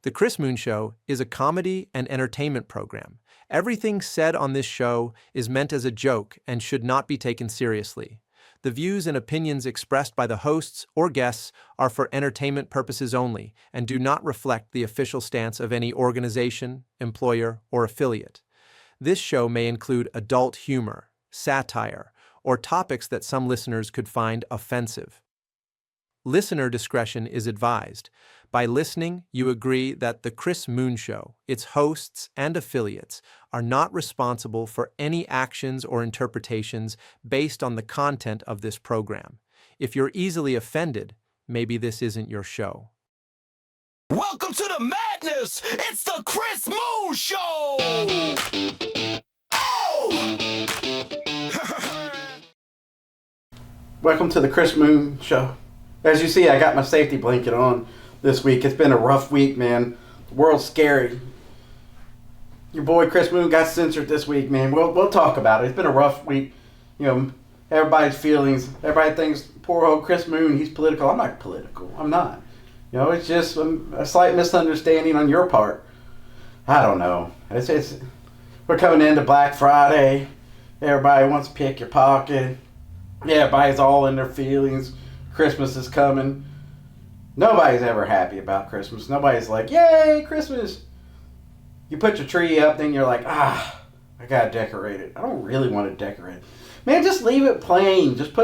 The Chris Moon Show is a comedy and entertainment program. Everything said on this show is meant as a joke and should not be taken seriously. The views and opinions expressed by the hosts or guests are for entertainment purposes only and do not reflect the official stance of any organization, employer, or affiliate. This show may include adult humor, satire, or topics that some listeners could find offensive. Listener discretion is advised. By listening, you agree that The Chris Moon Show, its hosts and affiliates, are not responsible for any actions or interpretations based on the content of this program. If you're easily offended, maybe this isn't your show. Welcome to the madness! It's the Chris Moon Show! Oh! Welcome to the Chris Moon Show. As you see, I got my safety blanket on this week. It's been a rough week, man. The world's scary. Your boy Chris Moon got censored this week, man. We'll talk about it. It's been a rough week. You know, everybody's feelings. Everybody thinks poor old Chris Moon, he's political. I'm not political. I'm not. You know, it's just a slight misunderstanding on your part. I don't know. We're coming into Black Friday. Everybody wants to pick your pocket. Everybody's all in their feelings. Christmas is coming. Nobody's ever happy about Christmas. Nobody's like, yay, Christmas. You put your tree up, then you're like, I gotta decorate it. I don't really want to decorate it. Man, just leave it plain. Just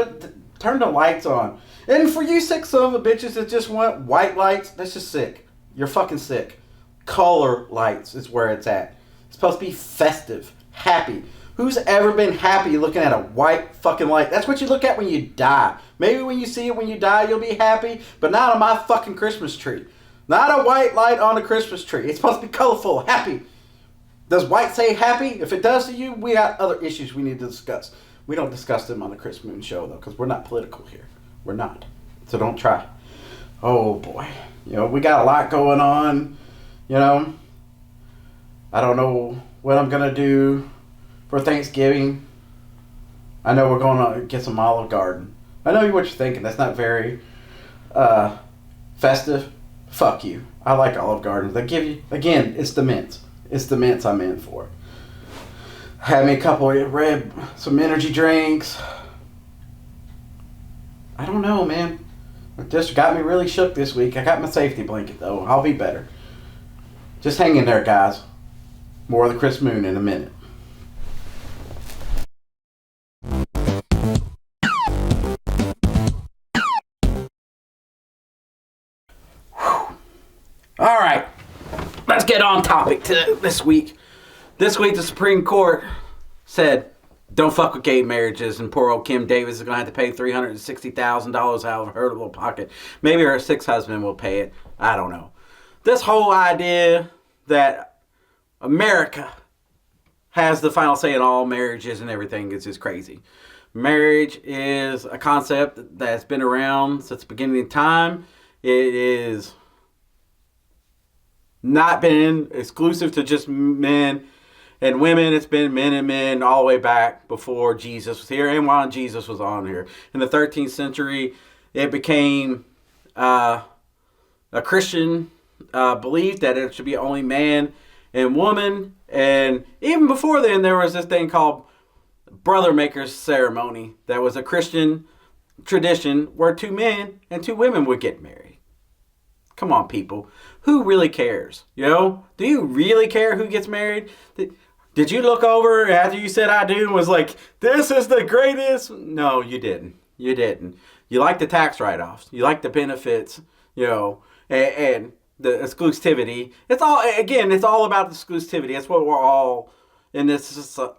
turn the lights on. And for you sick son of a bitches that just want white lights, that's just sick. You're fucking sick. Color lights is where it's at. It's supposed to be festive, happy. Who's ever been happy looking at a white fucking light? That's what you look at when you die. Maybe when you see it when you die, you'll be happy, but not on my fucking Christmas tree. Not a white light on a Christmas tree. It's supposed to be colorful, happy. Does white say happy? If it does to you, we got other issues we need to discuss. We don't discuss them on the Chris Moon Show, though, because we're not political here. We're not. So don't try. Oh, boy. You know, we got a lot going on. You know, I don't know what I'm going to do for Thanksgiving. I know we're going to get some Olive Garden. I know what you're thinking. That's not very festive. Fuck you. I like Olive Garden. They give you, again, it's the mints. It's the mints I'm in for. Had me a couple of some energy drinks. I don't know, man. It just got me really shook this week. I got my safety blanket, though. I'll be better. Just hang in there, guys. More of the Chris Moon in a minute. All right, let's get on topic to this week. This week, the Supreme Court said, don't fuck with gay marriages, and poor old Kim Davis is going to have to pay $360,000 out of her little pocket. Maybe her sixth husband will pay it. I don't know. This whole idea that America has the final say in all marriages and everything is just crazy. Marriage is a concept that's been around since the beginning of time. It is not been exclusive to just men and women. It's been men and men all the way back before Jesus was here and while Jesus was on here. In the 13th century, it became a Christian belief that it should be only man and woman. And even before then, there was this thing called brother maker's ceremony that was a Christian tradition where two men and two women would get married. Come on, people. Who really cares? You know? Do you really care who gets married? Did you look over after you said I do and was like, this is the greatest? No, you didn't. You didn't. You like the tax write-offs. You like the benefits, you know, and the exclusivity. It's all about the exclusivity. That's what we're all in this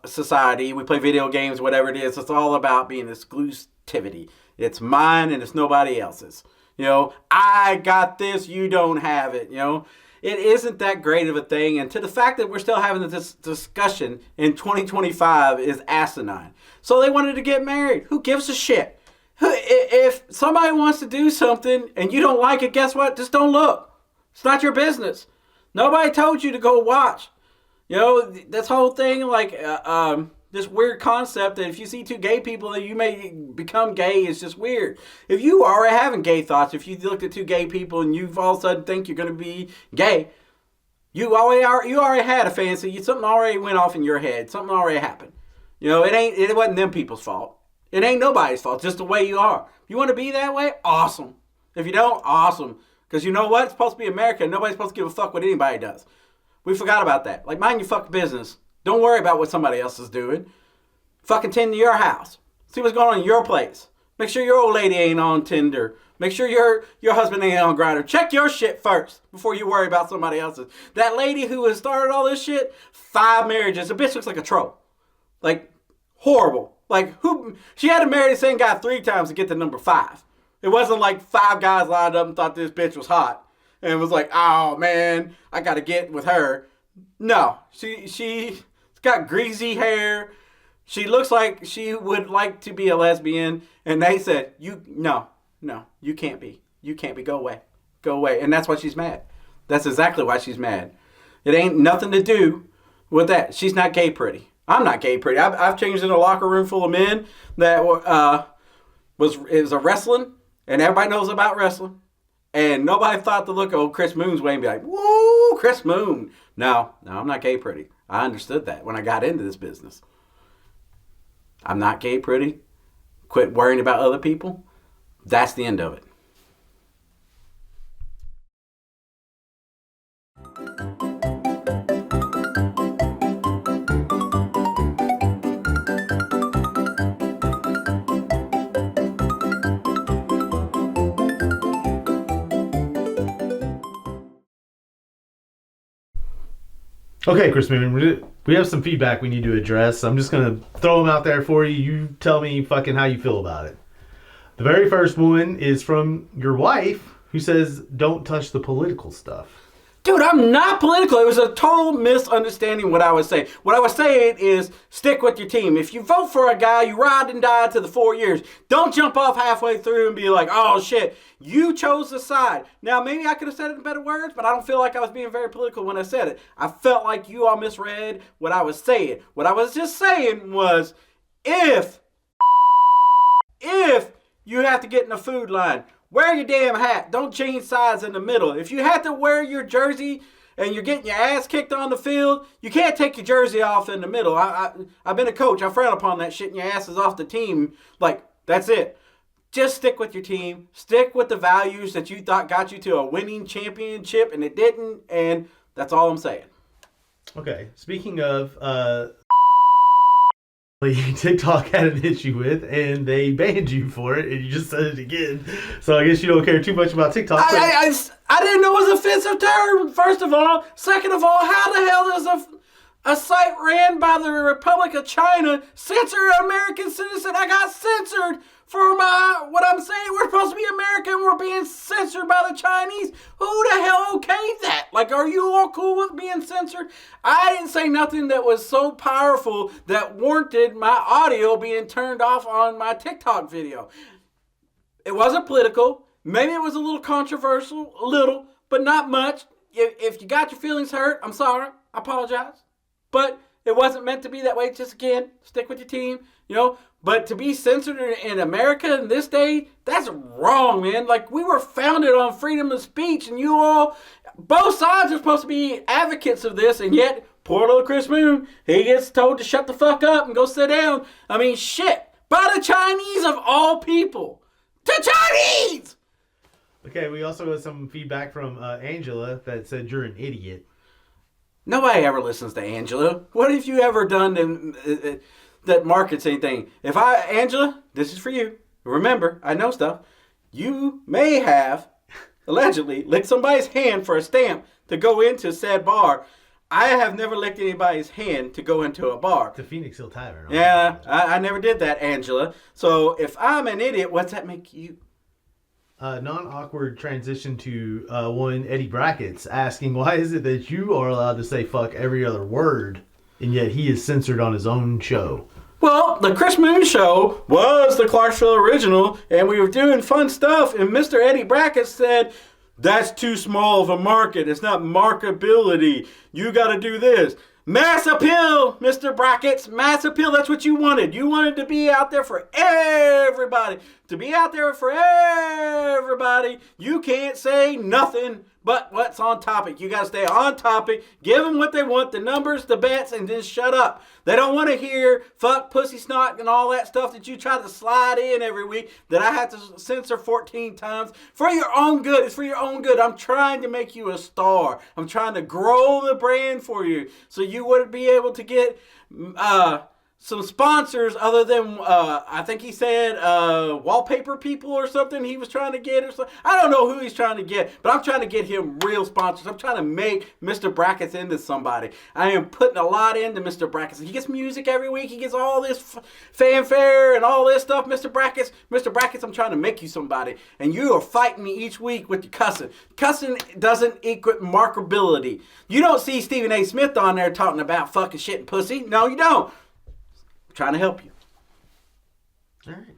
society. We play video games, whatever it is. It's all about being exclusivity. It's mine and it's nobody else's. You know, I got this, you don't have it, you know. It isn't that great of a thing. And to the fact that we're still having this discussion in 2025 is asinine. So they wanted to get married. Who gives a shit? If somebody wants to do something and you don't like it, guess what? Just don't look. It's not your business. Nobody told you to go watch. You know, this whole thing, like, this weird concept that if you see two gay people that you may become gay is just weird. If you are having gay thoughts, if you looked at two gay people and you all of a sudden think you're going to be gay, You already had a fantasy. Something already went off in your head. Something already happened. It wasn't them people's fault. It ain't nobody's fault. It's just the way you are. If you want to be that way, awesome. If you don't, awesome. Because you know what? It's supposed to be America. Nobody's supposed to give a fuck what anybody does. We forgot about that. Like, mind your fucking business. Don't worry about what somebody else is doing. Fucking tend to your house. See what's going on in your place. Make sure your old lady ain't on Tinder. Make sure your husband ain't on Grindr. Check your shit first before you worry about somebody else's. That lady who has started all this shit, 5 marriages. The bitch looks like a troll. Like, horrible. Like, she had to marry the same guy 3 times to get to number 5. It wasn't like 5 guys lined up and thought this bitch was hot. And was like, oh man, I gotta get with her. No, she's got greasy hair. She looks like she would like to be a lesbian. And they said, no, you can't be. You can't be. Go away. Go away. And that's why she's mad. That's exactly why she's mad. It ain't nothing to do with that. She's not gay pretty. I'm not gay pretty. I've changed in a locker room full of men that was a wrestling, and everybody knows about wrestling. And nobody thought to look at old Chris Moon's way and be like, woo, Chris Moon. No, I'm not gay pretty. I understood that when I got into this business. I'm not gay pretty. Quit worrying about other people. That's the end of it. Okay, Chris Moon, we have some feedback we need to address. I'm just going to throw them out there for you. You tell me fucking how you feel about it. The very first one is from your wife, who says, don't touch the political stuff. Dude, I'm not political. It was a total misunderstanding what I was saying. What I was saying is stick with your team. If you vote for a guy, you ride and die to the 4 years. Don't jump off halfway through and be like, oh shit, you chose the side. Now, maybe I could have said it in better words, but I don't feel like I was being very political when I said it. I felt like you all misread what I was saying. What I was just saying was, if you have to get in a food line, wear your damn hat. Don't change sides in the middle. If you have to wear your jersey and you're getting your ass kicked on the field, you can't take your jersey off in the middle. I've been a coach. I frown upon that shit and your ass is off the team. Like, that's it. Just stick with your team. Stick with the values that you thought got you to a winning championship, and it didn't. And that's all I'm saying. Okay, speaking of TikTok had an issue with, and they banned you for it, and you just said it again. So I guess you don't care too much about TikTok. I didn't know it was an offensive term, first of all. Second of all, how the hell does a site ran by the Republic of China censor an American citizen? I got censored for what I'm saying. We're supposed to be American. We're being censored by the Chinese. Who the hell okayed that? Like, are you all cool with being censored? I didn't say nothing that was so powerful that warranted my audio being turned off on my TikTok video. It wasn't political. Maybe it was a little controversial, but not much. If you got your feelings hurt, I'm sorry. I apologize. But it wasn't meant to be that way. Just again, stick with your team, But to be censored in America in this day, that's wrong, man. Like, we were founded on freedom of speech, and you all, both sides are supposed to be advocates of this, and yet, poor little Chris Moon, he gets told to shut the fuck up and go sit down. I mean, shit. By the Chinese of all people. The Chinese! Okay, we also got some feedback from Angela that said you're an idiot. Nobody ever listens to Angela. What have you ever done that markets anything? Angela, this is for you. Remember, I know stuff. You may have, allegedly, licked somebody's hand for a stamp to go into said bar. I have never licked anybody's hand to go into a bar. The Phoenix Hill Tavern. Yeah, I never did that, Angela. So if I'm an idiot, what's that make you? Non-awkward transition to one Eddie Brackett's asking, why is it that you are allowed to say fuck every other word, and yet he is censored on his own show? Well, the Chris Moon Show was the Clarksville original, and we were doing fun stuff, and Mr. Eddie Brackett said, that's too small of a market. It's not marketability. You got to do this. Mass appeal, Mr. Brackets. Mass appeal, that's what you wanted. You wanted to be out there for everybody. To be out there for everybody, you can't say nothing But what's on topic? You got to stay on topic. Give them what they want, the numbers, the bets, and just shut up. They don't want to hear fuck, pussy, snot, and all that stuff that you try to slide in every week that I have to censor 14 times. For your own good. It's for your own good. I'm trying to make you a star. I'm trying to grow the brand for you so you would be able to get some sponsors other than, I think he said, wallpaper people or something he was trying to get or something. I don't know who he's trying to get, but I'm trying to get him real sponsors. I'm trying to make Mr. Brackets into somebody. I am putting a lot into Mr. Brackets. He gets music every week. He gets all this fanfare and all this stuff. Mr. Brackets, I'm trying to make you somebody. And you are fighting me each week with your cussing. Cussing doesn't equal markability. You don't see Stephen A. Smith on there talking about fucking shit and pussy. No, you don't. Trying to help you. All right.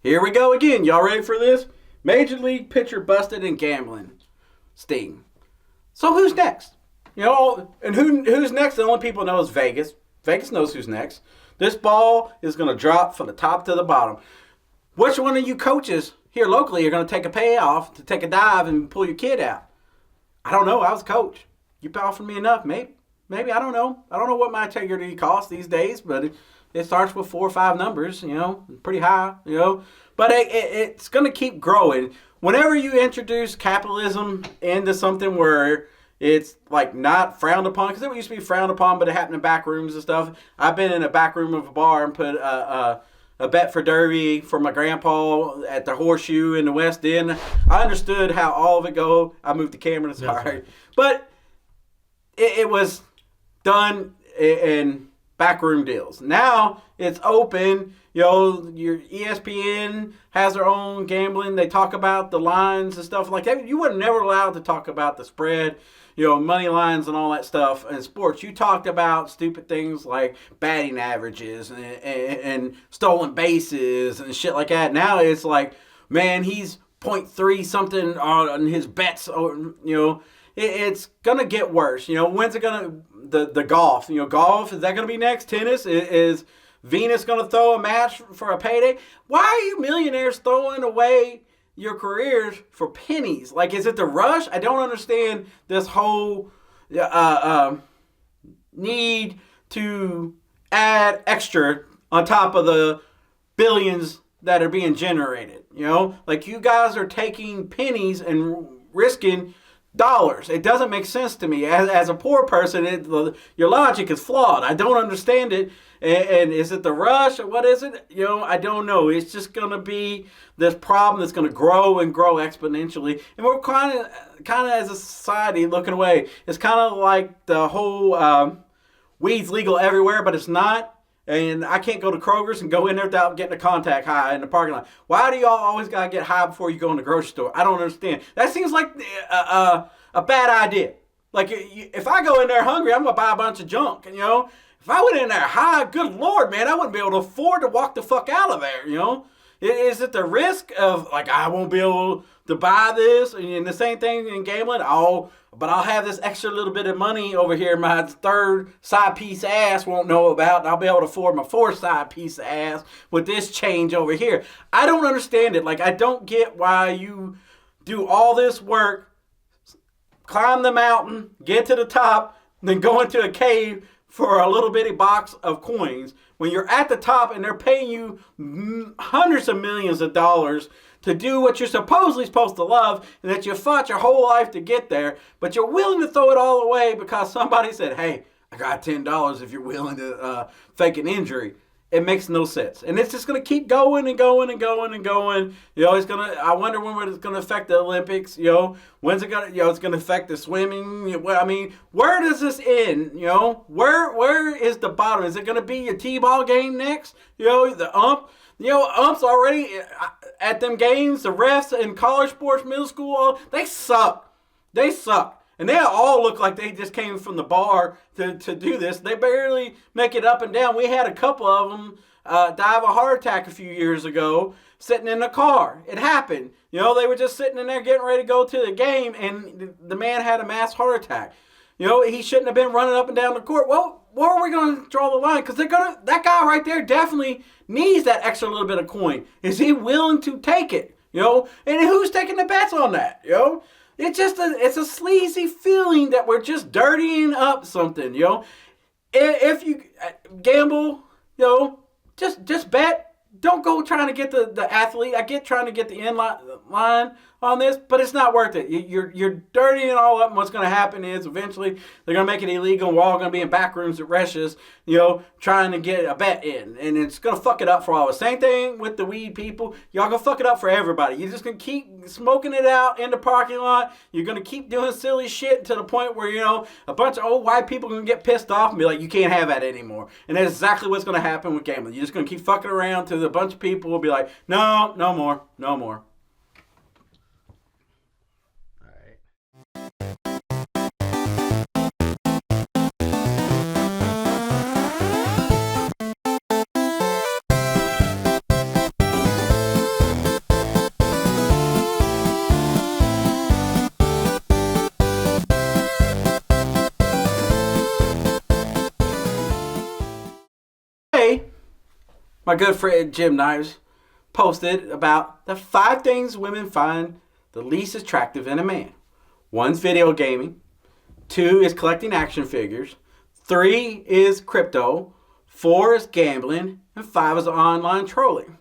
Here we go again. Y'all ready for this? Major league pitcher busted in gambling sting. So who's next? You know, and who's next? The only people know is Vegas. Vegas knows who's next. This ball is going to drop from the top to the bottom. Which one of you coaches here locally are going to take a payoff to take a dive and pull your kid out? I don't know. I was a coach. You offered me enough, maybe. I don't know. I don't know what my integrity costs these days, but it starts with 4 or 5 numbers, you know, pretty high, you know. But it's going to keep growing. Whenever you introduce capitalism into something where it's like not frowned upon, because it used to be frowned upon, but it happened in back rooms and stuff. I've been in a back room of a bar and put a bet for Derby for my grandpa at the Horseshoe in the West End. I understood how all of it go. I moved the camera, sorry. But it was done in backroom deals. Now it's open. You know, your ESPN has their own gambling. They talk about the lines and stuff like that. You were never allowed to talk about the spread, you know, money lines and all that stuff in sports. You talked about stupid things like batting averages and stolen bases and shit like that. Now it's like, man, he's 0.3 something on his bets, or, you know. It's going to get worse. You know, when's it going to, the golf, you know, golf, is that going to be next? Tennis, is Venus going to throw a match for a payday? Why are you millionaires throwing away your careers for pennies? Like, is it the rush? I don't understand this whole need to add extra on top of the billions that are being generated. You know, like, you guys are taking pennies and risking dollars. It doesn't make sense to me. As a poor person, your logic is flawed. I don't understand it. And is it the rush or what is it? You know, I don't know. It's just going to be this problem that's going to grow and grow exponentially. And we're kind of as a society looking away. It's kind of like the whole weed's legal everywhere, but it's not. And I can't go to Kroger's and go in there without getting a contact high in the parking lot. Why do y'all always got to get high before you go in the grocery store? I don't understand. That seems like a bad idea. Like, if I go in there hungry, I'm going to buy a bunch of junk. And, you know, if I went in there high, good Lord, man, I wouldn't be able to afford to walk the fuck out of there, you know? Is it the risk of, like, I won't be able to buy this? And the same thing in gambling. But I'll have this extra little bit of money over here my third side piece of ass won't know about. And I'll be able to afford my fourth side piece of ass with this change over here. I don't understand it. Like, I don't get why you do all this work, climb the mountain, get to the top, then go into a cave for a little bitty box of coins when you're at the top and they're paying you hundreds of millions of dollars to do what you're supposedly supposed to love and that you fought your whole life to get there, but you're willing to throw it all away because somebody said, hey, I got $10 if you're willing to fake an injury. It makes no sense. And it's just going to keep going and going and going and going. You know, I wonder when it's going to affect the Olympics. You know, when's it going to, it's going to affect the swimming. I mean, where does this end? You know, where is the bottom? Is it going to be a T-ball game next? You know, the umps already at them games, the refs in college sports, middle school, they suck. They suck. And they all look like they just came from the bar to do this. They barely make it up and down. We had a couple of them die of a heart attack a few years ago sitting in the car. It happened. They were just sitting in there getting ready to go to the game, and the man had a mass heart attack. He shouldn't have been running up and down the court. Well, where are we going to draw the line? Because that guy right there definitely needs that extra little bit of coin. Is he willing to take it? And who's taking the bets on that? It's a sleazy feeling that we're just dirtying up something. If you gamble, just bet. Don't go trying to get the athlete. I get trying to get the end line on this, but it's not worth it. You're dirtying it all up, and what's going to happen is eventually they're going to make it illegal, and we're all going to be in back rooms at Resh's, trying to get a bet in, and it's going to fuck it up for all of us. Same thing with the weed people. Y'all going to fuck it up for everybody. You're just going to keep smoking it out in the parking lot. You're going to keep doing silly shit to the point where, a bunch of old white people are going to get pissed off and be like, you can't have that anymore. And that's exactly what's going to happen with gambling. You're just going to keep fucking around till a bunch of people will be like, no more. My good friend Jimmyknives posted about the 5 things women find the least attractive in a man. 1's video gaming. 2 is collecting action figures. 3 is crypto. 4 is gambling. And 5 is online trolling.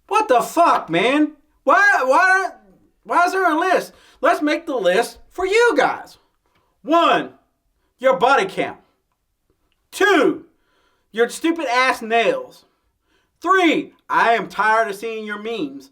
What the fuck, man? Why is there a list? Let's make the list for you guys. 1, your body count. 2, your stupid ass nails. 3, I am tired of seeing your memes.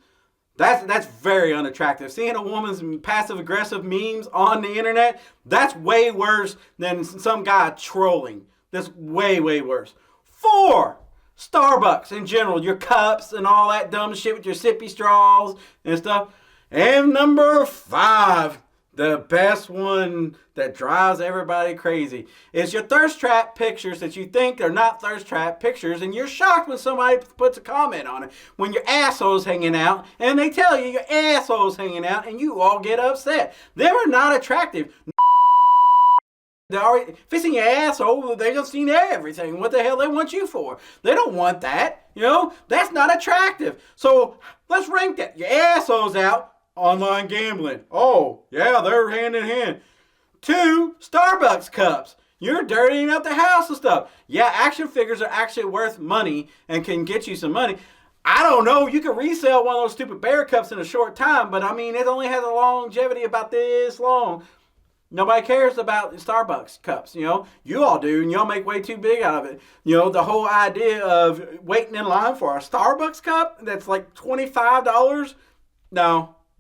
That's very unattractive. Seeing a woman's passive aggressive memes on the internet, that's way worse than some guy trolling. That's way worse. 4, Starbucks in general, your cups and all that dumb shit with your sippy straws and stuff. And number 5, the best one that drives everybody crazy is your thirst trap pictures that you think are not thirst trap pictures, and you're shocked when somebody puts a comment on it when your asshole's hanging out, and they tell you your asshole's hanging out, and you all get upset. They were not attractive. If it's in your asshole, they just seen everything. What the hell they want you for? They don't want that. That's not attractive. So let's rank that. Your asshole's out. Online gambling. Oh, yeah, they're hand in hand. 2, Starbucks cups. You're dirtying up the house and stuff. Yeah, action figures are actually worth money and can get you some money. I don't know. You can resell one of those stupid bear cups in a short time, but I mean, it only has a longevity about this long. Nobody cares about Starbucks cups, You all do, and y'all make way too big out of it. The whole idea of waiting in line for a Starbucks cup that's like $25.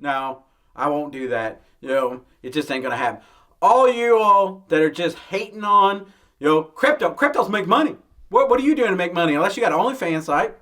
No, I won't do that. It just ain't going to happen. All you all that are just hating on, cryptos make money. What are you doing to make money? Unless you got an OnlyFans site.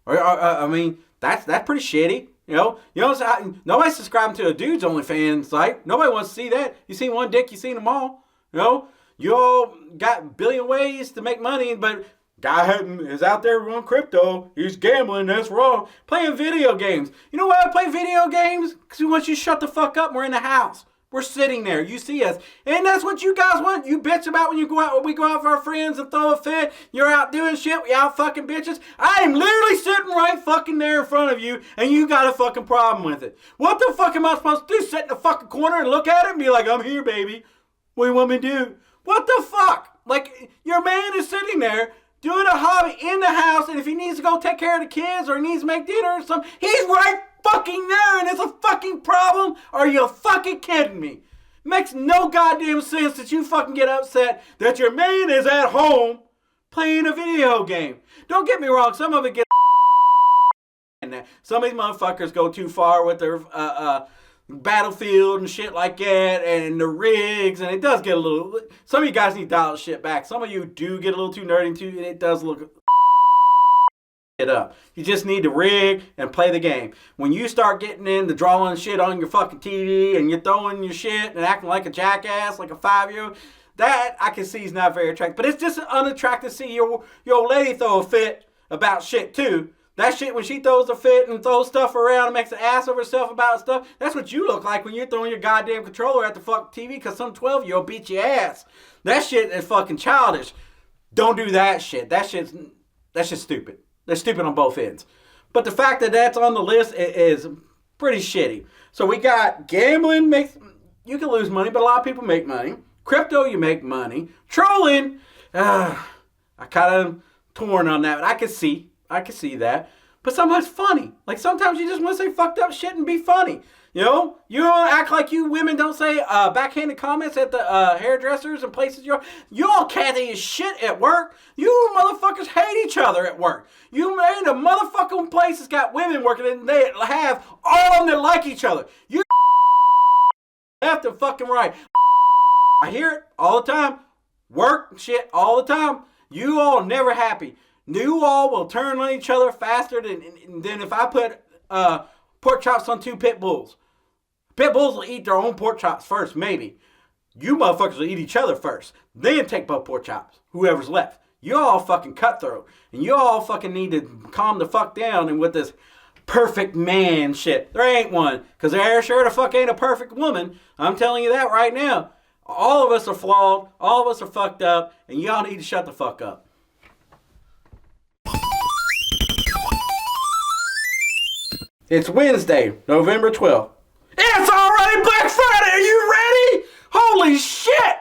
I mean, that's pretty shitty. Nobody's subscribing to a dude's OnlyFans site. Nobody wants to see that. You seen one dick, you seen them all. You all got a billion ways to make money, but guy is out there on crypto. He's gambling. That's wrong. Playing video games. You know why I play video games? Because we want you to shut the fuck up. We're in the house. We're sitting there. You see us. And that's what you guys want. You bitch about when you go out. When we go out for our friends and throw a fit. You're out doing shit. We out fucking bitches. I am literally sitting right fucking there in front of you. And you got a fucking problem with it. What the fuck am I supposed to do? Sit in the fucking corner and look at it and be like, I'm here, baby. What do you want me to do? What the fuck? Like, your man is sitting there doing a hobby in the house, and if he needs to go take care of the kids or he needs to make dinner or something, he's right fucking there, and it's a fucking problem. Are you fucking kidding me? Makes no goddamn sense that you fucking get upset that your man is at home playing a video game. Don't get me wrong, some of it gets some of these motherfuckers go too far with their Battlefield and shit like that, and the rigs, and it does get a little. Some of you guys need to dial shit back. Some of you do get a little too nerdy too, and it does look it up. You just need to rig and play the game. When you start getting into drawing shit on your fucking TV and you're throwing your shit and acting like a jackass, like a 5-year-old, that I can see is not very attractive. But it's just unattractive to see your old lady throw a fit about shit too. That shit when she throws a fit and throws stuff around and makes an ass of herself about stuff, that's what you look like when you're throwing your goddamn controller at the fucking TV because some 12-year-old beat your ass. That shit is fucking childish. Don't do that shit. That's just stupid. They're stupid on both ends. But the fact that that's on the list is pretty shitty. So we got gambling you can lose money, but a lot of people make money. Crypto, you make money. Trolling, I kind of torn on that. I can see that. But sometimes it's funny. Like sometimes you just want to say fucked up shit and be funny. You know? You don't act like you women don't say backhanded comments at the hairdressers and places you all catty as shit at work. You motherfuckers hate each other at work. You made a motherfucking place that's got women working and they have all of them that like each other. You left and fucking right. I hear it all the time. Work shit all the time. You all never happy. You all will turn on each other faster than if I put pork chops on two pit bulls. Pit bulls will eat their own pork chops first, maybe. You motherfuckers will eat each other first. Then take both pork chops, whoever's left. You all fucking cutthroat. And you all fucking need to calm the fuck down and with this perfect man shit. There ain't one. Because there sure the fuck ain't a perfect woman. I'm telling you that right now. All of us are flawed. All of us are fucked up. And y'all need to shut the fuck up. It's Wednesday, November 12th. It's already Black Friday! Are you ready? Holy shit!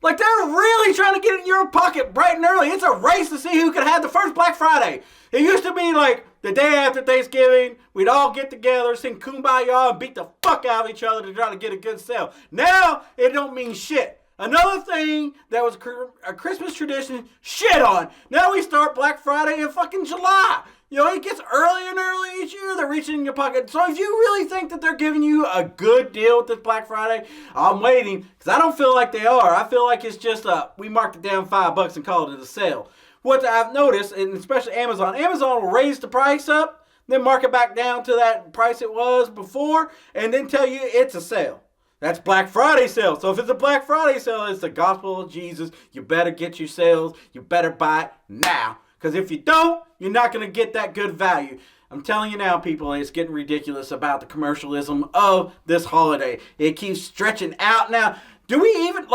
Like they're really trying to get in your pocket bright and early. It's a race to see who can have the first Black Friday. It used to be like the day after Thanksgiving, we'd all get together, sing Kumbaya, and beat the fuck out of each other to try to get a good sale. Now, it don't mean shit. Another thing that was a Christmas tradition, shit on. Now we start Black Friday in fucking July. You know, it gets earlier and earlier each year. They're reaching in your pocket. So if you really think that they're giving you a good deal with this Black Friday, I'm waiting because I don't feel like they are. I feel like it's just we marked it down $5 and called it a sale. What I've noticed, and especially Amazon will raise the price up, then mark it back down to that price it was before, and then tell you it's a sale. That's Black Friday sale. So if it's a Black Friday sale, it's the gospel of Jesus. You better get your sales. You better buy it now. Because if you don't, you're not going to get that good value. I'm telling you now, people, it's getting ridiculous about the commercialism of this holiday. It keeps stretching out now. Do we even,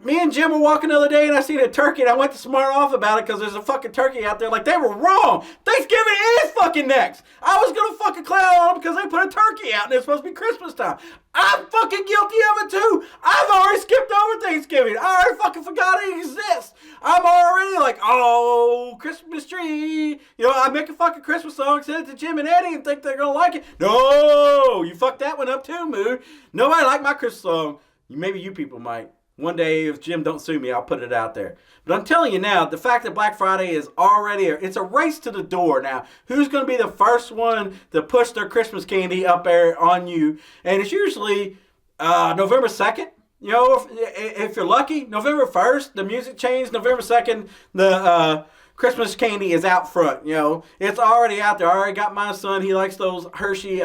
me and Jim were walking the other day and I seen a turkey and I went to smart off about it because there's a fucking turkey out there. Like, they were wrong. Thanksgiving is fucking next. I was going to fucking clown on them because they put a turkey out and it's supposed to be Christmas time. I'm fucking guilty of it too. I've already skipped over Thanksgiving. I already fucking forgot it exists. I'm already like, oh, Christmas tree. You know, I make a fucking Christmas song, send it to Jim and Eddie and think they're going to like it. No, you fucked that one up too, Mood. Nobody liked my Christmas song. Maybe you people might. One day, if Jim don't sue me, I'll put it out there. But I'm telling you now, the fact that Black Friday is already, it's a race to the door now. Who's going to be the first one to push their Christmas candy up there on you? And it's usually November 2nd. You know, if you're lucky, November 1st, the music changed. November 2nd, the Christmas candy is out front. You know, it's already out there. I already got my son. He likes those Hershey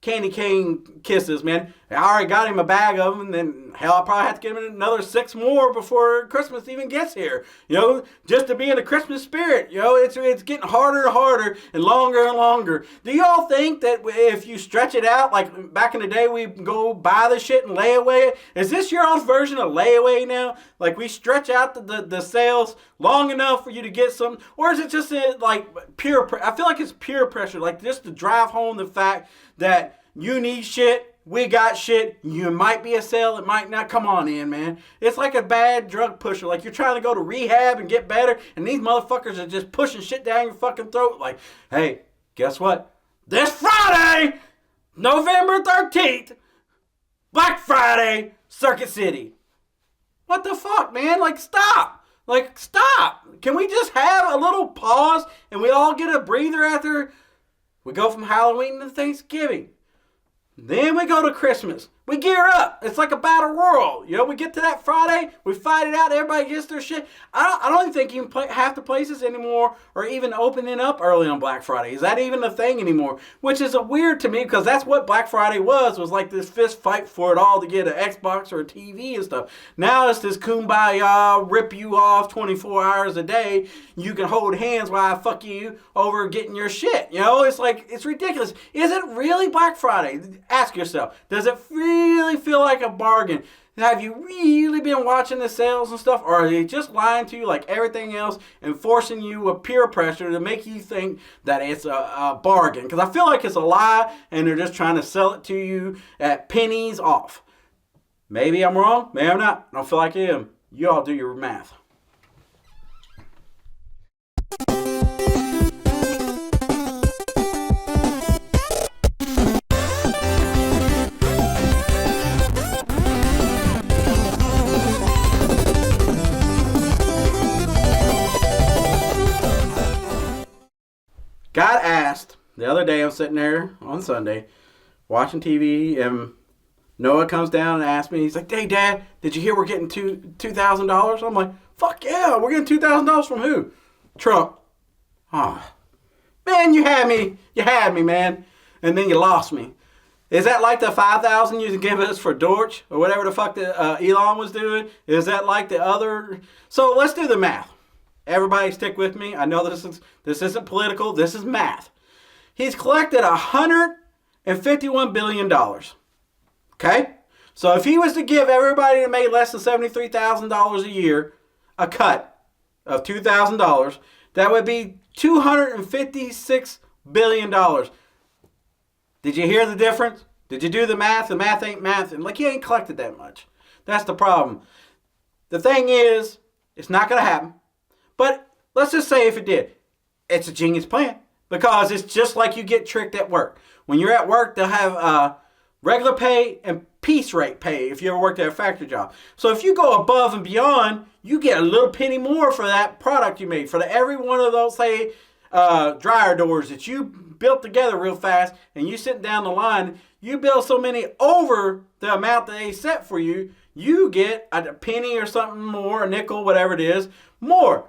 candy cane kisses, man. I already got him a bag of them, and then hell, I'll probably have to give him another 6 more before Christmas even gets here. You know, just to be in the Christmas spirit. You know, it's getting harder and harder and longer. Do y'all think that if you stretch it out, like back in the day, we go buy the shit and layaway it? Is this your all's version of layaway now? Like we stretch out the sales long enough for you to get some, or is it just like pure? I feel like it's pure pressure, like just to drive home the fact that you need shit. We got shit. You might be a sale. It might not. Come on in, man. It's like a bad drug pusher. Like you're trying to go to rehab and get better. And these motherfuckers are just pushing shit down your fucking throat. Like, hey, guess what? This Friday, November 13th, Black Friday, Circuit City. What the fuck, man? Like, stop. Like, stop. Can we just have a little pause and we all get a breather after we go from Halloween to Thanksgiving? Then we go to Christmas. We gear up. It's like a battle royal. You know, we get to that Friday, we fight it out, everybody gets their shit. I don't even think you can play half the places anymore or even opening up early on Black Friday. Is that even a thing anymore? Which is weird to me because that's what Black Friday was like this fist fight for it all to get an Xbox or a TV and stuff. Now it's this kumbaya, rip you off 24 hours a day. You can hold hands while I fuck you over getting your shit. You know, it's like, it's ridiculous. Is it really Black Friday? Ask yourself, does it really feel like a bargain? Have you really been watching the sales and stuff? Or are they just lying to you like everything else and forcing you with peer pressure to make you think that it's a bargain? Because I feel like it's a lie and they're just trying to sell it to you at pennies off. Maybe I'm wrong. Maybe I'm not. I don't feel like I am. You all do your math. Got asked the other day, I was sitting there on Sunday watching TV, and Noah comes down and asks me, he's like, hey, Dad, did you hear we're getting $2,000? I'm like, fuck yeah, we're getting $2,000 from who? Trump. Oh, man, you had me, man. And then you lost me. Is that like the 5,000 you give us for Dorch or whatever the fuck that Elon was doing? Is that like the other? So let's do the math. Everybody stick with me. I know this isn't political. This is math. He's collected $151 billion. Okay? So if he was to give everybody that made less than $73,000 a year a cut of $2,000, that would be $256 billion. Did you hear the difference? Did you do the math? The math ain't math. And like, he ain't collected that much. That's the problem. The thing is, it's not going to happen. But let's just say if it did, it's a genius plan because it's just like you get tricked at work. When you're at work, they'll have regular pay and piece rate pay if you ever worked at a factory job. So if you go above and beyond, you get a little penny more for that product you made. For every one of those, say, dryer doors that you built together real fast and you sitting down the line, you build so many over the amount that they set for you, you get a penny or something more, a nickel, whatever it is, more.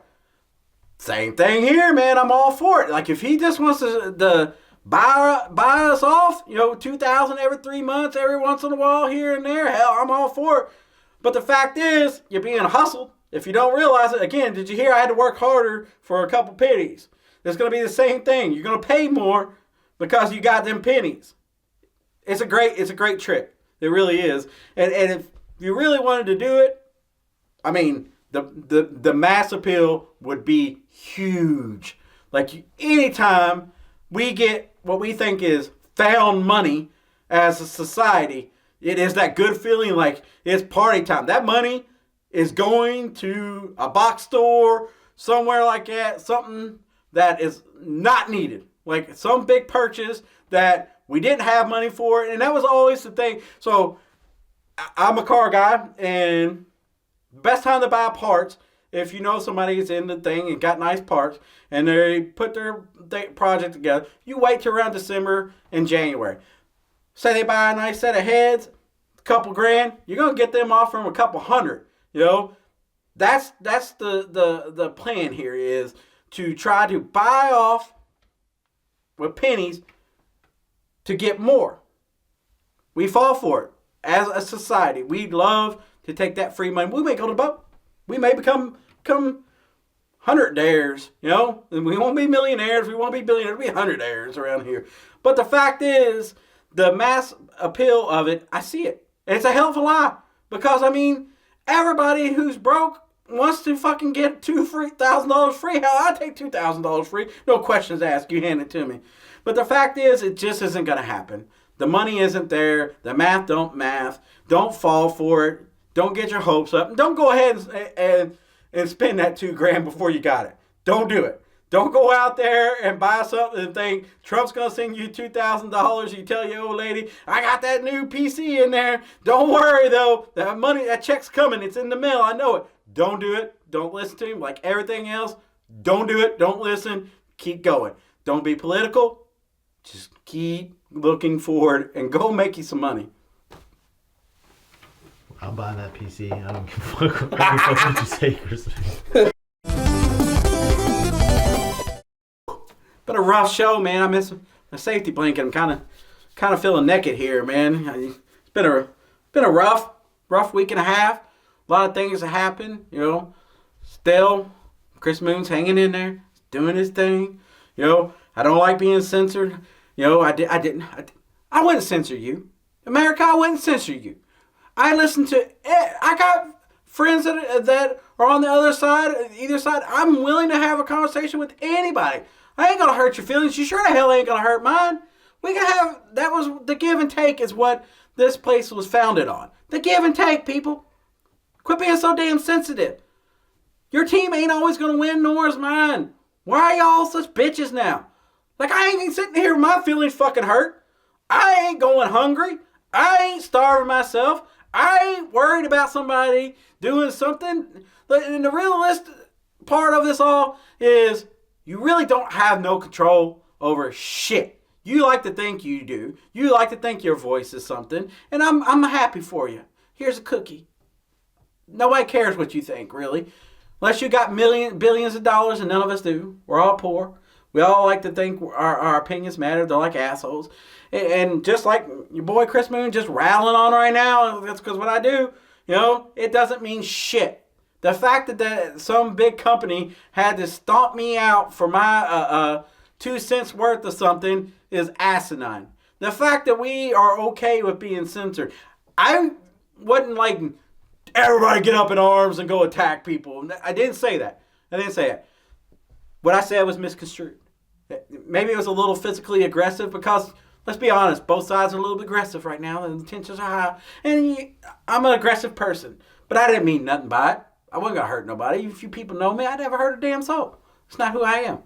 Same thing here, man. I'm all for it. Like if he just wants to buy us off, you know, $2,000 every 3 months, every once in a while here and there, hell, I'm all for it. But the fact is, you're being hustled. If you don't realize it, again, did you hear I had to work harder for a couple pennies? It's going to be the same thing. You're going to pay more because you got them pennies. It's a great trick. It really is. And if you really wanted to do it, I mean, the mass appeal would be huge. Like anytime we get what we think is found money as a society, it is that good feeling like it's party time. That money is going to a box store, somewhere like that, something that is not needed. Like some big purchase that we didn't have money for. And that was always the thing. So I'm a car guy, and best time to buy parts, if you know somebody is in the thing and got nice parts, and they put their project together, you wait till around December and January. Say they buy a nice set of heads, a couple grand, you're going to get them off from a couple hundred. You know, that's the plan here, is to try to buy off with pennies to get more. We fall for it. As a society, we love to take that free money. We may go to boat. We may become hundredaires, you know. And we won't be millionaires. We won't be billionaires. We'll be hundredaires around here. But the fact is, the mass appeal of it, I see it. It's a hell of a lie. Because, I mean, everybody who's broke wants to fucking get $2,000 free. Hell, I'll take $2,000 free. No questions asked. You hand it to me. But the fact is, it just isn't going to happen. The money isn't there. The math don't math. Don't fall for it. Don't get your hopes up. Don't go ahead and spend that $2,000 before you got it. Don't do it. Don't go out there and buy something and think Trump's going to send you $2,000. You tell your old lady, I got that new PC in there. Don't worry, though. That money, that check's coming. It's in the mail. I know it. Don't do it. Don't listen to him. Like everything else, don't do it. Don't listen. Keep going. Don't be political. Just keep looking forward and go make you some money. I'm buying that PC. I don't give a fuck. I don't give a fuck what you say, Chris. Been a rough show, man. I miss my safety blanket. I'm kind of feeling naked here, man. It's been a rough week and a half. A lot of things have happened, you know. Still, Chris Moon's hanging in there, doing his thing. You know, I don't like being censored. You know, I wouldn't censor you. America, I wouldn't censor you. I listen to, I got friends that are on the other side, either side. I'm willing to have a conversation with anybody. I ain't gonna hurt your feelings. You sure the hell ain't gonna hurt mine. We can have, that was, the give and take is what this place was founded on. The give and take, people. Quit being so damn sensitive. Your team ain't always gonna win, nor is mine. Why are y'all such bitches now? Like, I ain't sitting here with my feelings fucking hurt. I ain't going hungry. I ain't starving myself. I ain't worried about somebody doing something. And the realist part of this all is you really don't have no control over shit. You like to think you do. You like to think your voice is something. And I'm happy for you. Here's a cookie. Nobody cares what you think, really. Unless you got billions of dollars, and none of us do. We're all poor. We all like to think our opinions matter. They're like assholes. And just like your boy Chris Moon just rattling on right now, that's because what I do, you know, it doesn't mean shit. The fact that some big company had to stomp me out for my 2 cents worth of something is asinine. The fact that we are okay with being censored, I wouldn't like everybody get up in arms and go attack people. I didn't say that. What I said was misconstrued. Maybe it was a little physically aggressive because, let's be honest, both sides are a little bit aggressive right now and the tensions are high. And I'm an aggressive person, but I didn't mean nothing by it. I wasn't going to hurt nobody. If you people know me, I never hurt a damn soul. It's not who I am.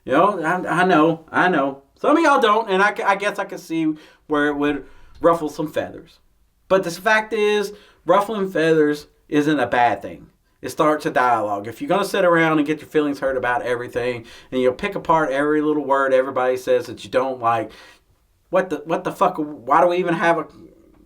You know, I know. Some of y'all don't, and I guess I can see where it would ruffle some feathers. But the fact is, ruffling feathers isn't a bad thing. It starts a dialogue. If you're going to sit around and get your feelings hurt about everything, and you'll pick apart every little word everybody says that you don't like, what the fuck, why do we even have a,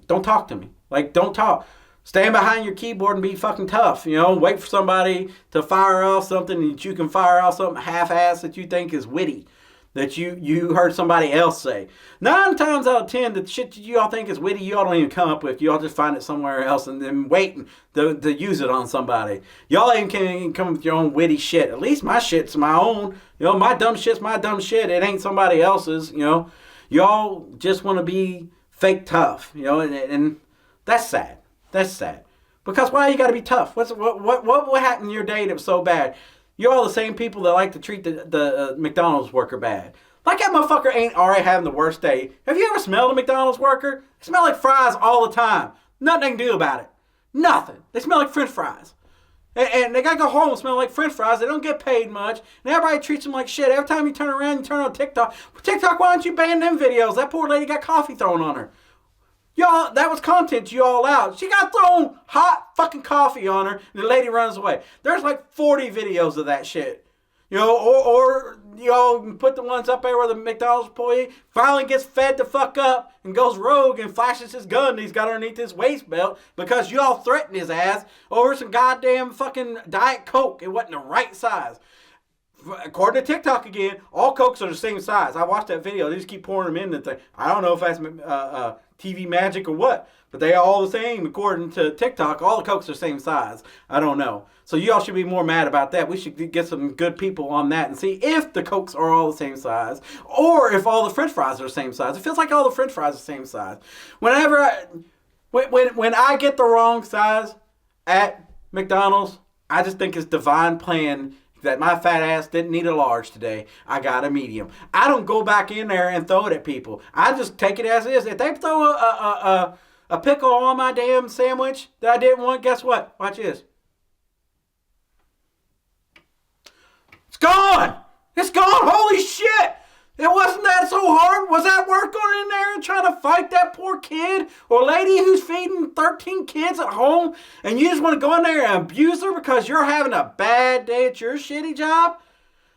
don't talk to me. Like, don't talk. Stand behind your keyboard and be fucking tough, you know? Wait for somebody to fire off something that you can fire off something half-assed that you think is witty, that you heard somebody else say. 9 times out of 10, the shit that you all think is witty, you all don't even come up with. You all just find it somewhere else and then waiting to use it on somebody. Y'all ain't can't even come up with your own witty shit. At least my shit's my own. You know, my dumb shit's my dumb shit. It ain't somebody else's, you know? Y'all just want to be fake tough, you know, and that's sad. That's sad. Because why you got to be tough? What happened in your day that was so bad? You're all the same people that like to treat the McDonald's worker bad. Like that motherfucker ain't already having the worst day. Have you ever smelled a McDonald's worker? They smell like fries all the time. Nothing they can do about it. Nothing. They smell like French fries. And they got to go home and smell like French fries. They don't get paid much. And everybody treats them like shit. Every time you turn around, you turn on TikTok. TikTok, why don't you ban them videos? That poor lady got coffee thrown on her. Y'all, that was content you all out. She got thrown hot fucking coffee on her, and the lady runs away. There's like 40 videos of that shit. You know, or y'all put the ones up there where the McDonald's employee finally gets fed the fuck up and goes rogue and flashes his gun he's got underneath his waist belt because y'all threatened his ass over some goddamn fucking Diet Coke. It wasn't the right size. According to TikTok again, all Cokes are the same size. I watched that video. They just keep pouring them in the thing. I don't know if that's TV magic or what, but they are all the same according to TikTok. All the Cokes are the same size. I don't know. So you all should be more mad about that. We should get some good people on that and see if the Cokes are all the same size or if all the French fries are the same size. It feels like all the French fries are the same size. When I get the wrong size at McDonald's, I just think it's divine plan that my fat ass didn't need a large today. I got a medium. I don't go back in there and throw it at people. I just take it as is. If they throw a pickle on my damn sandwich that I didn't want, guess what? Watch this. It's gone! It's gone! Holy shit! It wasn't that so hard. Was that work going in there and trying to fight that poor kid or lady who's feeding 13 kids at home and you just want to go in there and abuse her because you're having a bad day at your shitty job?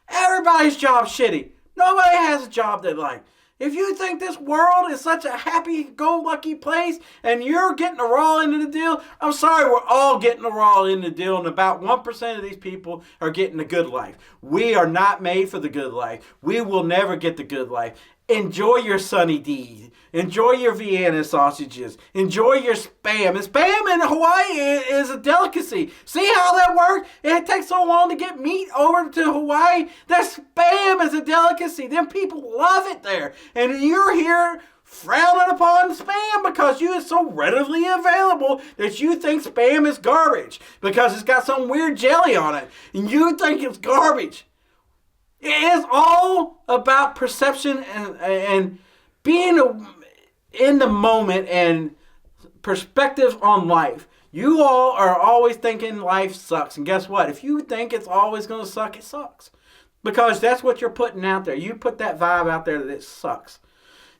Everybody's job's shitty. Nobody has a job they like. If you think this world is such a happy-go-lucky place and you're getting the raw end of the deal, I'm sorry, we're all getting the raw end of the deal, and about 1% of these people are getting the good life. We are not made for the good life. We will never get the good life. Enjoy your Sunny D. Enjoy your Vienna sausages. Enjoy your Spam. And Spam in Hawaii is a delicacy. See how that works? It takes so long to get meat over to Hawaii. That Spam is a delicacy. Them people love it there. And you're here frowning upon Spam because you is so readily available that you think Spam is garbage because it's got some weird jelly on it. And you think it's garbage. It is all about perception and being in the moment and perspective on life. You all are always thinking life sucks. And guess what? If you think it's always going to suck, it sucks. Because that's what you're putting out there. You put that vibe out there that it sucks.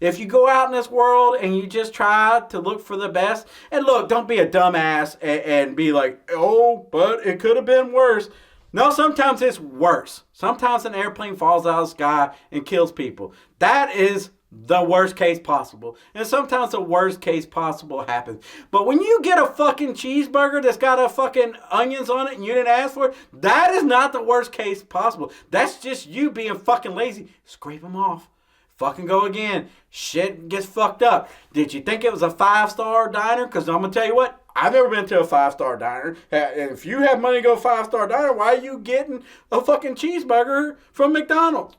If you go out in this world and you just try to look for the best, and look, don't be a dumbass and be like, oh, but it could have been worse. No, sometimes it's worse. Sometimes an airplane falls out of the sky and kills people. That is the worst case possible. And sometimes the worst case possible happens. But when you get a fucking cheeseburger that's got a fucking onions on it and you didn't ask for it, that is not the worst case possible. That's just you being fucking lazy. Scrape them off. Fucking go again. Shit gets fucked up. Did you think it was a 5-star diner? Because I'm going to tell you what, I've never been to a 5-star diner. And if you have money to go 5-star diner, why are you getting a fucking cheeseburger from McDonald's?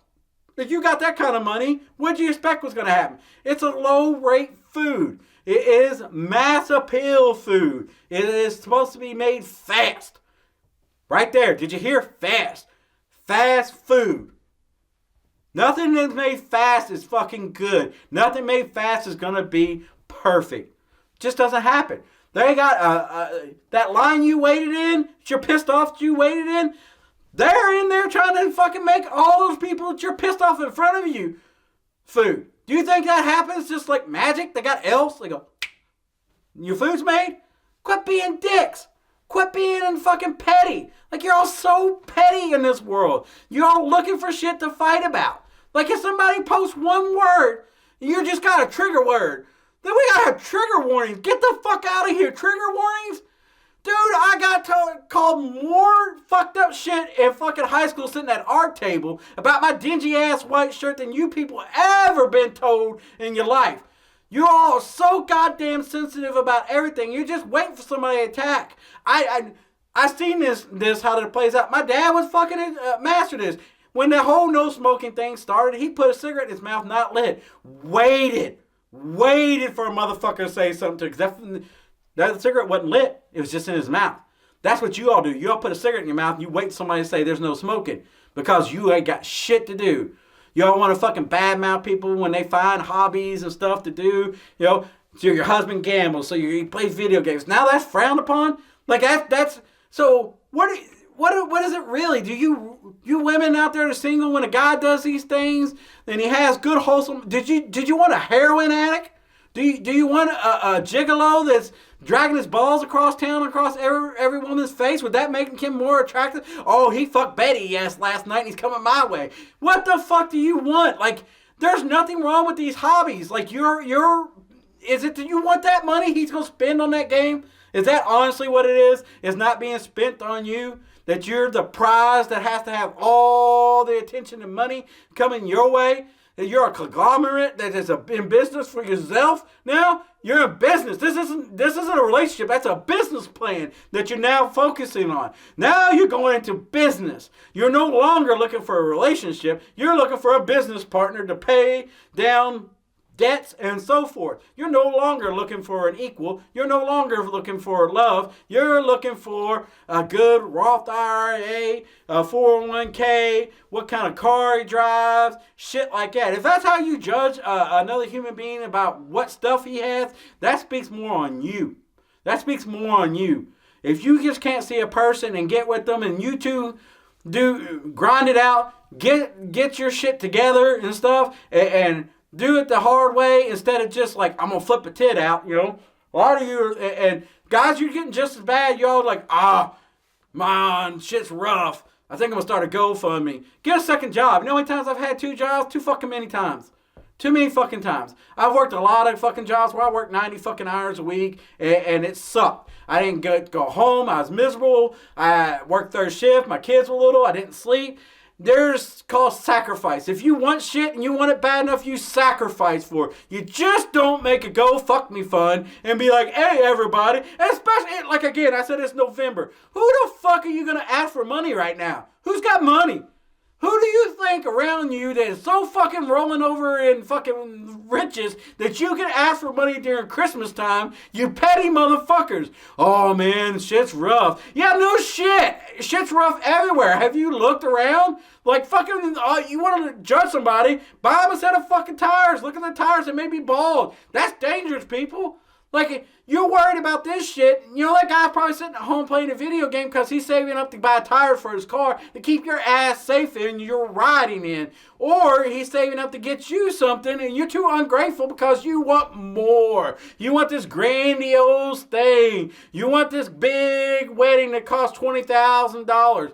If you got that kind of money, what do you expect was going to happen? It's a low-rate food. It is mass appeal food. It is supposed to be made fast. Right there. Did you hear? Fast. Fast food. Nothing that's made fast is fucking good. Nothing made fast is going to be perfect. Just doesn't happen. They got that line you waited in, that you're pissed off that you waited in. They're in there trying to fucking make all those people that you're pissed off in front of you food. Do you think that happens just like magic? They got elves. They go, your food's made? Quit being dicks. Quit being fucking petty. Like, you're all so petty in this world. You're all looking for shit to fight about. Like, if somebody posts one word, you just got a trigger word. Then we gotta have trigger warnings. Get the fuck out of here. Trigger warnings? Dude, I got called more fucked up shit in fucking high school sitting at our table about my dingy ass white shirt than you people ever been told in your life. You all are so goddamn sensitive about everything. You're just waiting for somebody to attack. I seen this how it plays out. My dad was fucking mastered this. When the whole no smoking thing started, he put a cigarette in his mouth, not lit. Waited for a motherfucker to say something to, that cigarette wasn't lit. It was just in his mouth. That's what you all do. You all put a cigarette in your mouth and you wait for somebody to say there's no smoking because you ain't got shit to do. Y'all want to fucking badmouth people when they find hobbies and stuff to do. You know, so your husband gambles, so he plays video games. Now that's frowned upon? Like that's so what is it really? Do you women out there that are single, when a guy does these things and he has good wholesome, did you want a heroin addict? Do you want a gigolo that's dragging his balls across town, across every woman's face? Would that make him more attractive? Oh, he fucked Betty last night and he's coming my way. What the fuck do you want? Like, there's nothing wrong with these hobbies. Like, is it that you want that money he's going to spend on that game? Is that honestly what it is? It's not being spent on you? That you're the prize that has to have all the attention and money coming your way? That you're a conglomerate that is in business for yourself now? You're in business. This isn't a relationship. That's a business plan that you're now focusing on. Now you're going into business. You're no longer looking for a relationship. You're looking for a business partner to pay down debts and so forth. You're no longer looking for an equal. You're no longer looking for love. You're looking for a good Roth IRA, a 401k, what kind of car he drives, shit like that. If that's how you judge another human being about what stuff he has, that speaks more on you. That speaks more on you. If you just can't see a person and get with them and you two grind it out, get your shit together and stuff, and do it the hard way instead of just like, I'm going to flip a tit out, you know. A lot of you, and guys, you're getting just as bad. Y'all like, man, shit's rough. I think I'm going to start a GoFundMe. Get a second job. You know how many times I've had 2 jobs? 2 fucking many times. Too many fucking times. I've worked a lot of fucking jobs where I worked 90 fucking hours a week, and it sucked. I didn't go home. I was miserable. I worked third shift. My kids were little. I didn't sleep. There's called sacrifice. If you want shit and you want it bad enough, you sacrifice for it. You just don't make a go fuck me fun and be like, hey, everybody. And especially, like again, I said it's November. Who the fuck are you going to ask for money right now? Who's got money? Who do you think around you that is so fucking rolling over in fucking riches that you can ask for money during Christmas time, you petty motherfuckers? Oh man, shit's rough. Yeah, no shit. Shit's rough everywhere. Have you looked around? Like fucking, you want to judge somebody, buy them a set of fucking tires. Look at the tires, they may be bald. That's dangerous, people. Like, you're worried about this shit. You know, that guy's probably sitting at home playing a video game because he's saving up to buy tires for his car to keep your ass safe in you're riding in. Or he's saving up to get you something and you're too ungrateful because you want more. You want this grandiose thing. You want this big wedding that costs $20,000.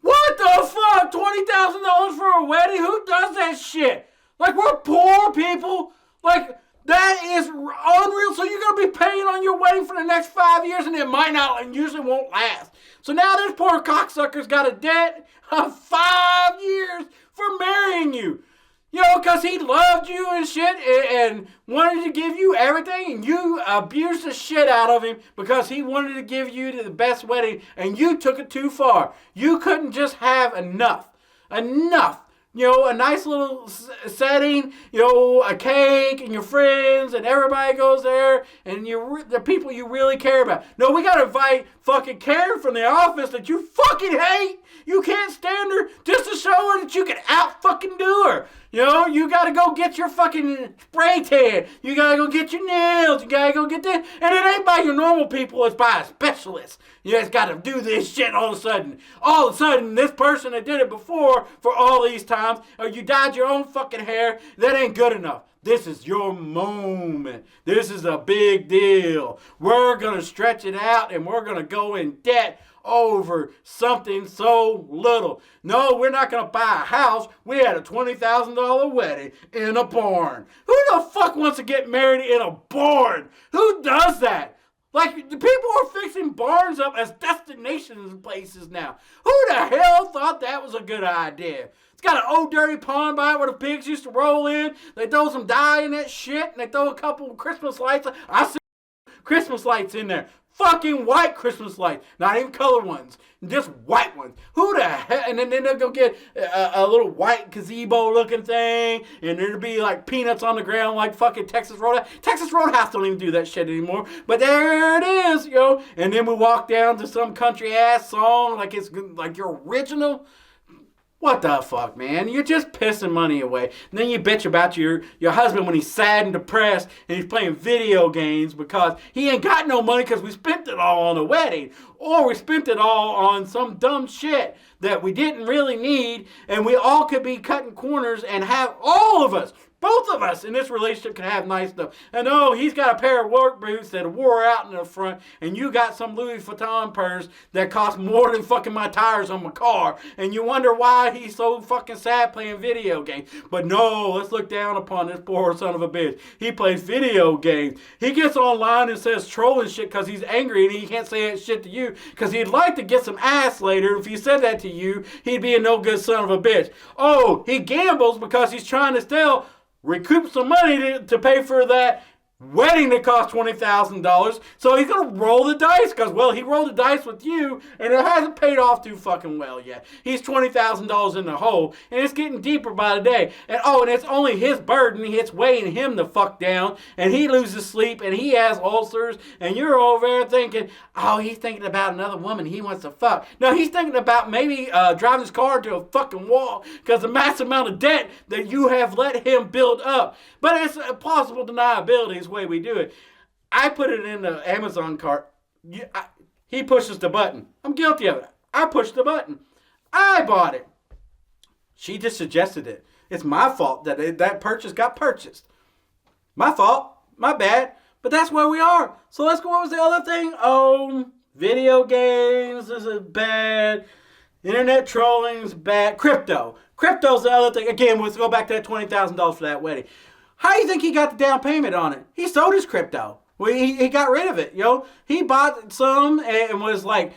What the fuck? $20,000 for a wedding? Who does that shit? Like, we're poor people. Like, that is unreal. So you're going to be paying on your wedding for the next 5 years and it might not and usually won't last. So now this poor cocksucker's got a debt of 5 years for marrying you. You know, because he loved you and shit and wanted to give you everything and you abused the shit out of him because he wanted to give you the best wedding and you took it too far. You couldn't just have enough. Enough. You know, a nice little setting, you know, a cake and your friends and everybody goes there and the people you really care about. No, we got to invite fucking Karen from the office that you fucking hate. You can't stand her just to show her that you can out fucking do her. You know, you got to go get your fucking spray tan. You got to go get your nails. You got to go get that. And it ain't by your normal people. It's by a specialist. You just got to do this shit all of a sudden. All of a sudden, this person that did it before for all these times, or you dyed your own fucking hair, that ain't good enough. This is your moment. This is a big deal. We're going to stretch it out and we're going to go in debt over something so little. No, we're not going to buy a house. We had a $20,000 wedding in a barn. Who the fuck wants to get married in a barn? Who does that? Like, the people are fixing barns up as destinations places now. Who the hell thought that was a good idea? It's got an old dirty pond by it where the pigs used to roll in. They throw some dye in that shit, and they throw a couple of Christmas lights. I see Christmas lights in there. Fucking white Christmas lights. Not even colored ones. Just white ones. Who the hell? And then they'll go get a little white gazebo looking thing. And there'll be like peanuts on the ground like fucking Texas Roadhouse. Texas Roadhouse don't even do that shit anymore. But there it is, you know. And then we walk down to some country ass song like it's like your original. What the fuck, man? You're just pissing money away. And then you bitch about your husband when he's sad and depressed and he's playing video games because he ain't got no money because we spent it all on a wedding. Or we spent it all on some dumb shit that we didn't really need and we all could be cutting corners and have all of us, both of us in this relationship can have nice stuff. And oh, he's got a pair of work boots that wore out in the front, and you got some Louis Vuitton purse that cost more than fucking my tires on my car. And you wonder why he's so fucking sad playing video games. But no, let's look down upon this poor son of a bitch. He plays video games. He gets online and says trolling shit because he's angry and he can't say that shit to you because he'd like to get some ass later. If he said that to you, he'd be a no good son of a bitch. Oh, he gambles because he's trying to recoup some money to pay for that wedding that cost $20,000. So he's going to roll the dice because, well, he rolled the dice with you and it hasn't paid off too fucking well yet. He's $20,000 in the hole and it's getting deeper by the day. And and it's only his burden. It's weighing him the fuck down and he loses sleep and he has ulcers and you're over there thinking, oh, he's thinking about another woman he wants to fuck. No, he's thinking about maybe driving his car into a fucking wall because the massive amount of debt that you have let him build up. But it's a plausible deniability is the way we do it. I put it in the Amazon cart. He pushes the button. I'm guilty of it. I pushed the button. I bought it. She just suggested it. It's my fault that that purchase got purchased. My fault. My bad. But that's where we are. So let's go. What was the other thing? Oh, video games is bad. Internet trolling is bad. Crypto's the other thing. Again, let's go back to that $20,000 for that wedding. How do you think he got the down payment on it? He sold his crypto. Well, he got rid of it, He bought some and was like,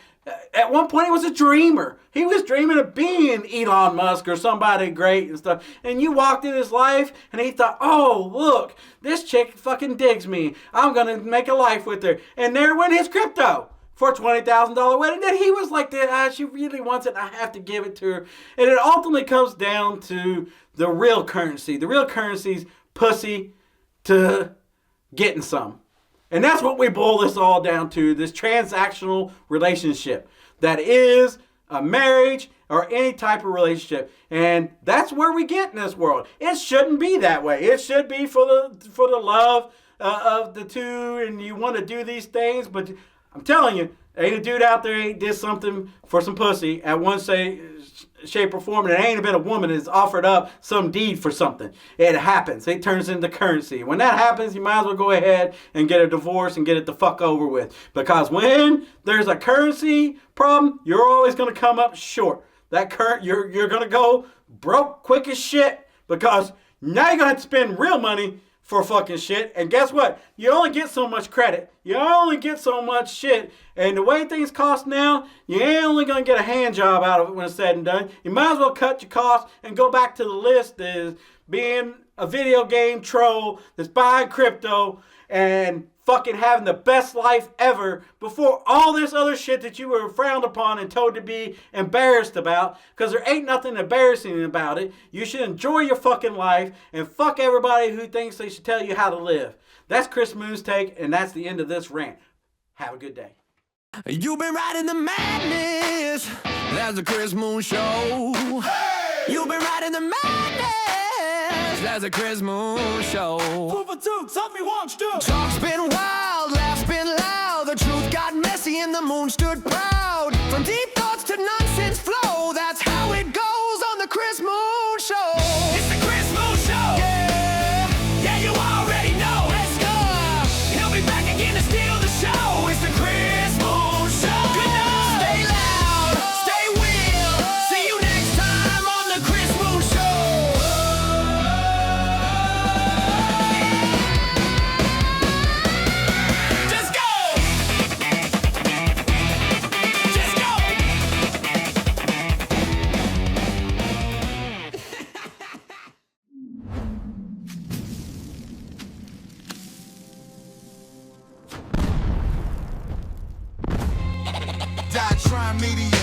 at one point he was a dreamer. He was dreaming of being Elon Musk or somebody great and stuff. And you walked in his life and he thought, oh, look, this chick fucking digs me. I'm going to make a life with her. And there went his crypto for a $20,000 wedding. Then he was like, she really wants it. I have to give it to her. And it ultimately comes down to the real currency. The real currency's pussy to getting some. And that's what we boil this all down to, this transactional relationship that is a marriage or any type of relationship. And that's where we get in this world. It shouldn't be that way. It should be for the love of the two, and you want to do these things. But I'm telling you, ain't a dude out there ain't did something for some pussy at one shape or form, and it ain't been a woman that's offered up some deed for something. It happens. It turns into currency. When that happens, you might as well go ahead and get a divorce and get it the fuck over with. Because when there's a currency problem, you're always going to come up short. You're going to go broke quick as shit, because now you're going to have to spend real money for fucking shit. And guess what? You only get so much credit. You only get so much shit. And the way things cost now, you ain't only going to get a hand job out of it when it's said and done. You might as well cut your costs and go back to the list as being a video game troll that's buying crypto and fucking having the best life ever before all this other shit that you were frowned upon and told to be embarrassed about, because there ain't nothing embarrassing about it. You should enjoy your fucking life and fuck everybody who thinks they should tell you how to live. That's Chris Moon's take, and that's the end of this rant. Have a good day. You've been riding the madness. That's the Chris Moon Show. Hey! You've been riding the madness. That's the Chris Moon Show. 2 for 2, tell me once, do. Talk's been wild, laughs been loud. The truth got messy and the moon stood proud. From deep thoughts to nonsense flow, that's how it goes on the Chris Moon Show. It's the Chris Moon Show. Yeah, you already know. Let's go. He'll be back again to steal the show. It's the Chris Moon Show. Good night. Stay loud, stay real. See you next time on the Chris Moon Show. Just go. Just go. Die trying media.